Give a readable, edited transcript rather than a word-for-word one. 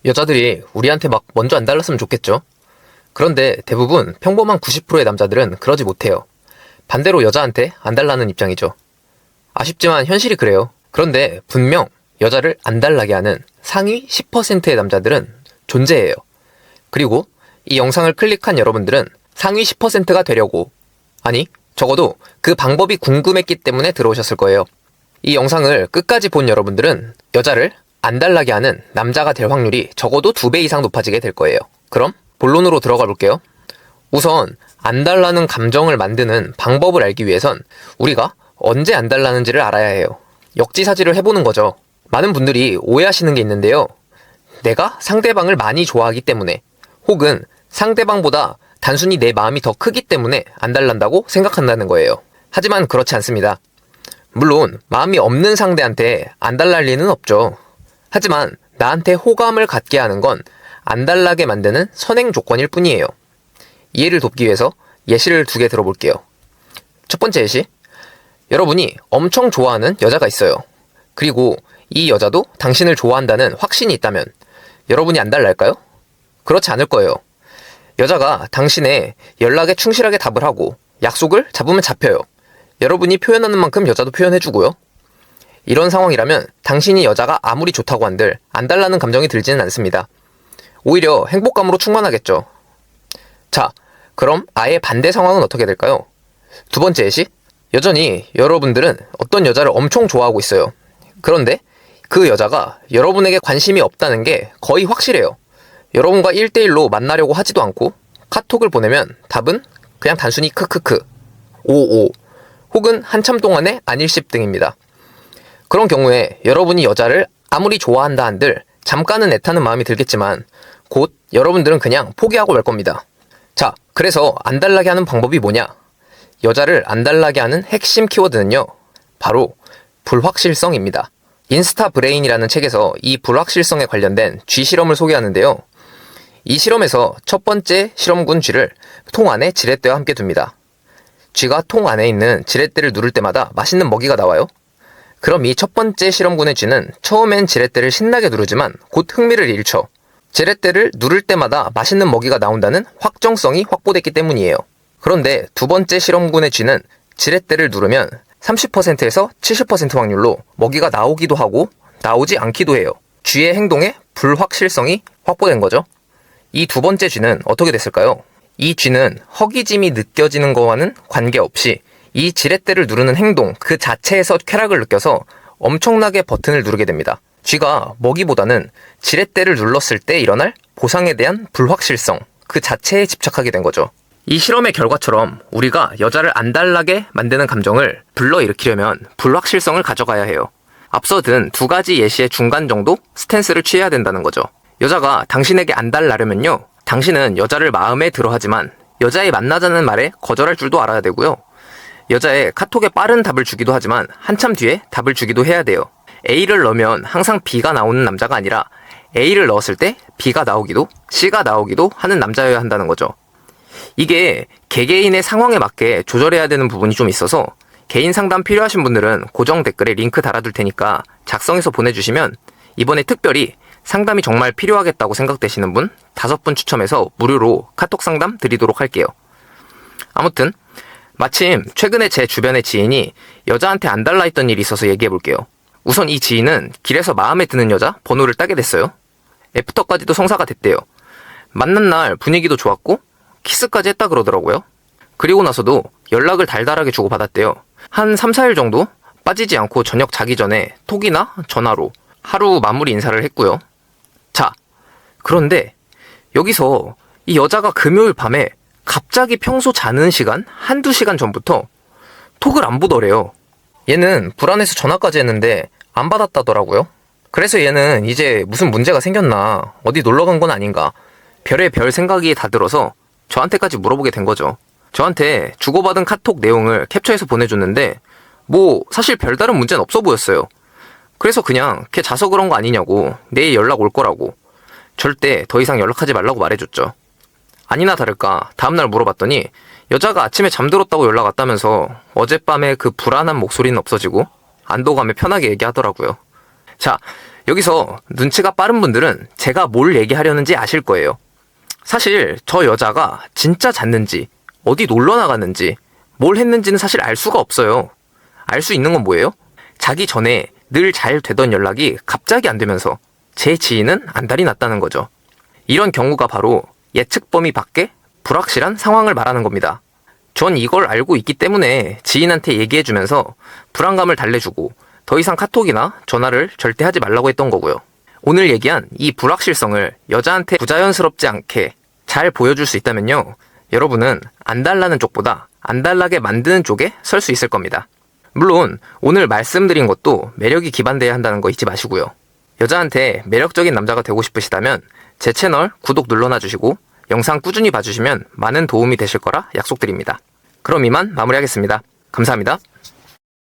여자들이 우리한테 막 먼저 안 달랐으면 좋겠죠. 그런데 대부분 평범한 90%의 남자들은 그러지 못해요. 반대로 여자한테 안 달라는 입장이죠. 아쉽지만 현실이 그래요. 그런데 분명 여자를 안 달라게 하는 상위 10%의 남자들은 존재해요. 그리고 이 영상을 클릭한 여러분들은 상위 10%가 되려고, 아니 적어도 그 방법이 궁금했기 때문에 들어오셨을 거예요. 이 영상을 끝까지 본 여러분들은 여자를 안 달라게 하는 남자가 될 확률이 적어도 2배 이상 높아지게 될 거예요. 그럼 본론으로 들어가 볼게요. 우선 안 달라는 감정을 만드는 방법을 알기 위해선 우리가 언제 안 달라는지를 알아야 해요. 역지사지를 해보는 거죠. 많은 분들이 오해하시는 게 있는데요. 내가 상대방을 많이 좋아하기 때문에, 혹은 상대방보다 단순히 내 마음이 더 크기 때문에 안 달란다고 생각한다는 거예요. 하지만 그렇지 않습니다. 물론 마음이 없는 상대한테 안 달랄 리는 없죠. 하지만 나한테 호감을 갖게 하는 건 안 달라게 만드는 선행 조건일 뿐이에요. 이해를 돕기 위해서 예시를 2개 들어볼게요. 첫 번째 예시. 여러분이 엄청 좋아하는 여자가 있어요. 그리고 이 여자도 당신을 좋아한다는 확신이 있다면 여러분이 안 달랄까요? 그렇지 않을 거예요. 여자가 당신의 연락에 충실하게 답을 하고 약속을 잡으면 잡혀요. 여러분이 표현하는 만큼 여자도 표현해주고요. 이런 상황이라면 당신이 여자가 아무리 좋다고 한들 안 달라는 감정이 들지는 않습니다. 오히려 행복감으로 충만하겠죠. 자, 그럼 아예 반대 상황은 어떻게 될까요? 두 번째 예시. 여전히 여러분들은 어떤 여자를 엄청 좋아하고 있어요. 그런데 그 여자가 여러분에게 관심이 없다는 게 거의 확실해요. 여러분과 1대1로 만나려고 하지도 않고 카톡을 보내면 답은 그냥 단순히 크크크, 오오, 혹은 한참 동안의 안일십 등입니다. 그런 경우에 여러분이 여자를 아무리 좋아한다 한들 잠깐은 애타는 마음이 들겠지만 곧 여러분들은 그냥 포기하고 말 겁니다. 자, 그래서 안 달라게 하는 방법이 뭐냐? 여자를 안 달라게 하는 핵심 키워드는요, 바로 불확실성입니다. 인스타 브레인이라는 책에서 이 불확실성에 관련된 쥐 실험을 소개하는데요. 이 실험에서 첫 번째 실험군 쥐를 통 안에 지렛대와 함께 둡니다. 쥐가 통 안에 있는 지렛대를 누를 때마다 맛있는 먹이가 나와요. 그럼 이 첫 번째 실험군의 쥐는 처음엔 지렛대를 신나게 누르지만 곧 흥미를 잃죠. 지렛대를 누를 때마다 맛있는 먹이가 나온다는 확정성이 확보됐기 때문이에요. 그런데 두 번째 실험군의 쥐는 지렛대를 누르면 30%에서 70% 확률로 먹이가 나오기도 하고 나오지 않기도 해요. 쥐의 행동에 불확실성이 확보된 거죠. 이 두 번째 쥐는 어떻게 됐을까요? 이 쥐는 허기짐이 느껴지는 거와는 관계없이 이 지렛대를 누르는 행동 그 자체에서 쾌락을 느껴서 엄청나게 버튼을 누르게 됩니다. 쥐가 먹이보다는 지렛대를 눌렀을 때 일어날 보상에 대한 불확실성 그 자체에 집착하게 된 거죠. 이 실험의 결과처럼 우리가 여자를 안 달라게 만드는 감정을 불러일으키려면 불확실성을 가져가야 해요. 앞서 든 2가지 예시의 중간 정도 스탠스를 취해야 된다는 거죠. 여자가 당신에게 안 달라려면요, 당신은 여자를 마음에 들어 하지만 여자의 만나자는 말에 거절할 줄도 알아야 되고요. 여자의 카톡에 빠른 답을 주기도 하지만 한참 뒤에 답을 주기도 해야 돼요. A를 넣으면 항상 B가 나오는 남자가 아니라 A를 넣었을 때 B가 나오기도 C가 나오기도 하는 남자여야 한다는 거죠. 이게 개개인의 상황에 맞게 조절해야 되는 부분이 좀 있어서 개인 상담 필요하신 분들은 고정 댓글에 링크 달아둘 테니까 작성해서 보내주시면 이번에 특별히 상담이 정말 필요하겠다고 생각되시는 분 5분 추첨해서 무료로 카톡 상담 드리도록 할게요. 아무튼 마침 최근에 제 주변의 지인이 여자한테 안 달라 했던 일이 있어서 얘기해 볼게요. 우선 이 지인은 길에서 마음에 드는 여자 번호를 따게 됐어요. 애프터까지도 성사가 됐대요. 만난 날 분위기도 좋았고 키스까지 했다 그러더라고요. 그리고 나서도 연락을 달달하게 주고받았대요. 한 3, 4일 정도 빠지지 않고 저녁 자기 전에 톡이나 전화로 하루 마무리 인사를 했고요. 자, 그런데 여기서 이 여자가 금요일 밤에 갑자기 평소 자는 시간 1-2시간 전부터 톡을 안 보더래요. 얘는 불안해서 전화까지 했는데 안 받았다더라고요. 그래서 얘는 이제 무슨 문제가 생겼나, 어디 놀러 간 건 아닌가, 별의 별 생각이 다 들어서 저한테까지 물어보게 된 거죠. 저한테 주고받은 카톡 내용을 캡처해서 보내줬는데 뭐 사실 별다른 문제는 없어 보였어요. 그래서 그냥 걔 자서 그런 거 아니냐고, 내일 연락 올 거라고, 절대 더 이상 연락하지 말라고 말해줬죠. 아니나 다를까 다음날 물어봤더니 여자가 아침에 잠들었다고 연락 왔다면서 어젯밤에 그 불안한 목소리는 없어지고 안도감에 편하게 얘기하더라고요. 자, 여기서 눈치가 빠른 분들은 제가 뭘 얘기하려는지 아실 거예요. 사실 저 여자가 진짜 잤는지, 어디 놀러 나갔는지, 뭘 했는지는 사실 알 수가 없어요. 알 수 있는 건 뭐예요? 자기 전에 늘 잘 되던 연락이 갑자기 안 되면서 제 지인은 안달이 났다는 거죠. 이런 경우가 바로 예측 범위 밖의 불확실한 상황을 말하는 겁니다. 전 이걸 알고 있기 때문에 지인한테 얘기해주면서 불안감을 달래주고 더 이상 카톡이나 전화를 절대 하지 말라고 했던 거고요. 오늘 얘기한 이 불확실성을 여자한테 부자연스럽지 않게 잘 보여줄 수 있다면요, 여러분은 안 달라는 쪽보다 안 달라게 만드는 쪽에 설 수 있을 겁니다. 물론 오늘 말씀드린 것도 매력이 기반돼야 한다는 거 잊지 마시고요. 여자한테 매력적인 남자가 되고 싶으시다면 제 채널 구독 눌러놔주시고 영상 꾸준히 봐주시면 많은 도움이 되실 거라 약속드립니다. 그럼 이만 마무리하겠습니다. 감사합니다.